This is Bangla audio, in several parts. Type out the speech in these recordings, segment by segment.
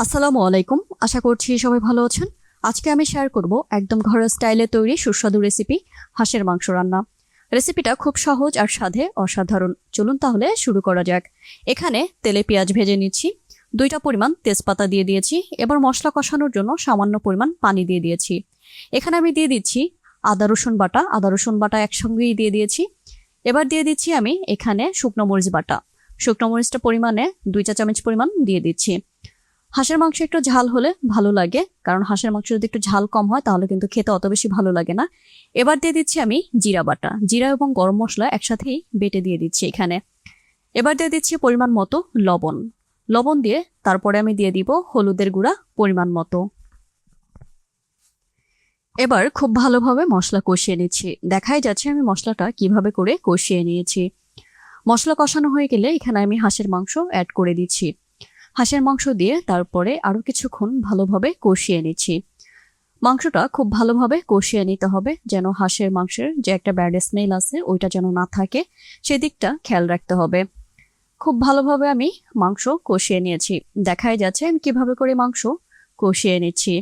আসসালামু আলাইকুম। আশা করছি সবাই ভালো আছেন। আজকে আমি শেয়ার করব একদম ঘরোয়া স্টাইলে তৈরি সুস্বাদু রেসিপি হাঁসের মাংস রান্না। রেসিপিটা খুব সহজ আর স্বাদে অসাধারণ। চলুন তাহলে শুরু করা যাক। এখানে তেলে পেঁয়াজ ভেজে নিচ্ছি, 2টা পরিমাণ তেজপাতা দিয়ে দিয়েছি। এবার মশলা কষানোর জন্য সামান্য পরিমাণ পানি দিয়ে দিয়েছি। এখানে আমি দিয়ে দিচ্ছি আদা রসুন বাটা একসঙ্গেই দিয়ে দিয়েছি। এবার দিয়ে দিচ্ছি আমি এখানে শুকনো মরিচ বাটা। শুকনো মরিচটা পরিমাণে 2 চা চামচ পরিমাণ দিয়ে দিচ্ছি। হাঁসের মাংস একটু ঝাল হলে ভালো লাগে, কারণ হাঁসের মাংস যদি একটু ঝাল কম হয় তাহলে কিন্তু খেতে অত বেশি ভালো লাগে না। এবার দিয়ে দিচ্ছি আমি জিরা বাটা, জিরা এবং গরম মশলা একসাথেই বেটে দিয়ে দিচ্ছি এখানে। এবার দিয়ে দিচ্ছি পরিমাণ মতো লবণ দিয়ে তারপরে আমি দিয়ে দিব হলুদের গুঁড়া পরিমাণ মতো। এবার খুব ভালোভাবে মশলা কষিয়ে নিচ্ছি। দেখাই যাচ্ছে আমি মশলাটা কিভাবে করে কষিয়ে নিয়েছি। মশলা কষানো হয়ে গেলে এখানে আমি হাঁসের মাংস অ্যাড করে দিচ্ছি। হাঁসের মাংস দিয়ে তারপরে আরো কিছুক্ষণ ভালোভাবে কষিয়ে নিচ্ছি। মাংসটা খুব ভালোভাবে কষিয়ে নিতে হবে, যেন হাঁসের মাংসের যে একটা ব্যাড স্মেল আছে ওইটা যেন না থাকে, সেদিকটা খেয়াল রাখতে হবে। খুব ভালোভাবে আমি মাংস কষিয়ে নিয়েছি। দেখাই যাচ্ছে আমি কিভাবে করে মাংস কষিয়ে নিচ্ছি।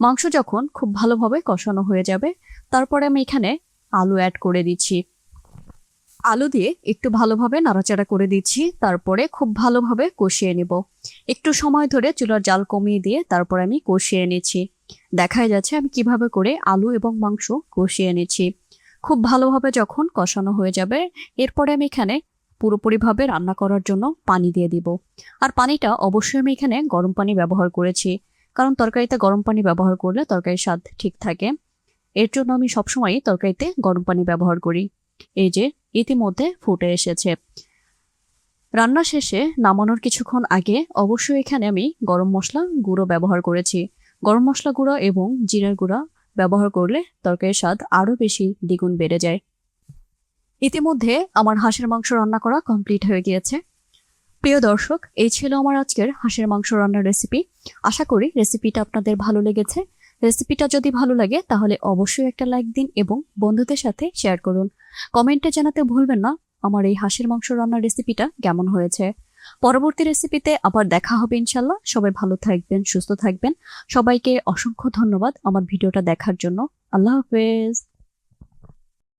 মাংস যখন খুব ভালোভাবে কষানো হয়ে যাবে তারপরে আমি এখানে আলু অ্যাড করে দিচ্ছি। আলু দিয়ে একটু ভালোভাবে নাড়াচাড়া করে দিচ্ছি, তারপরে খুব ভালোভাবে কষিয়ে নিব। একটু সময় ধরে চুলার জাল কমিয়ে দিয়ে তারপর আমি কষিয়ে নিচ্ছি। দেখাই যাচ্ছে আমি কিভাবে করে আলু এবং মাংস কষিয়ে নিচ্ছি। খুব ভালোভাবে যখন কষানো হয়ে যাবে এরপরে আমি এখানে পুরোপুরিভাবে রান্না করার জন্য পানি দিয়ে দিব। আর পানিটা অবশ্যই আমি এখানে গরম পানি ব্যবহার করেছি, কারণ তরকারিতে গরম পানি ব্যবহার করলে তরকারির স্বাদ ঠিক থাকে। এর জন্য আমি সবসময়ই তরকারিতে গরম পানি ব্যবহার করি। এই যে ইতিমধ্যে ফুটে এসেছে। রান্না শেষে নামানোর কিছুক্ষণ আগে অবশ্যই এখানে আমি গরম মশলা গুঁড়ো ব্যবহার করেছি। গরম মশলা গুঁড়ো এবং জিরার গুঁড়া ব্যবহার করলে তরকারির স্বাদ আরো বেশি দ্বিগুণ বেড়ে যায়। ইতিমধ্যে আমার হাঁসের মাংস রান্না করা কমপ্লিট হয়ে গিয়েছে। প্রিয় দর্শক, এই ছিল আমার আজকের হাঁসের মাংস রান্নার রেসিপি। আশা করি রেসিপিটা আপনাদের ভালো লেগেছে। রেসিপিটা যদি ভালো লাগে তাহলে অবশ্যই একটা লাইক দিন এবং বন্ধুদের সাথে শেয়ার করুন। কমেন্টে জানাতে ভুলবেন না আমার এই হাঁসের মাংস রান্নার রেসিপিটা কেমন হয়েছে। পরবর্তী রেসিপিতে আবার দেখা হবে ইনশাল্লাহ। সবাই ভালো থাকবেন, সুস্থ থাকবেন। সবাইকে অসংখ্য ধন্যবাদ আমার ভিডিওটা দেখার জন্য। আল্লাহ হাফেজ।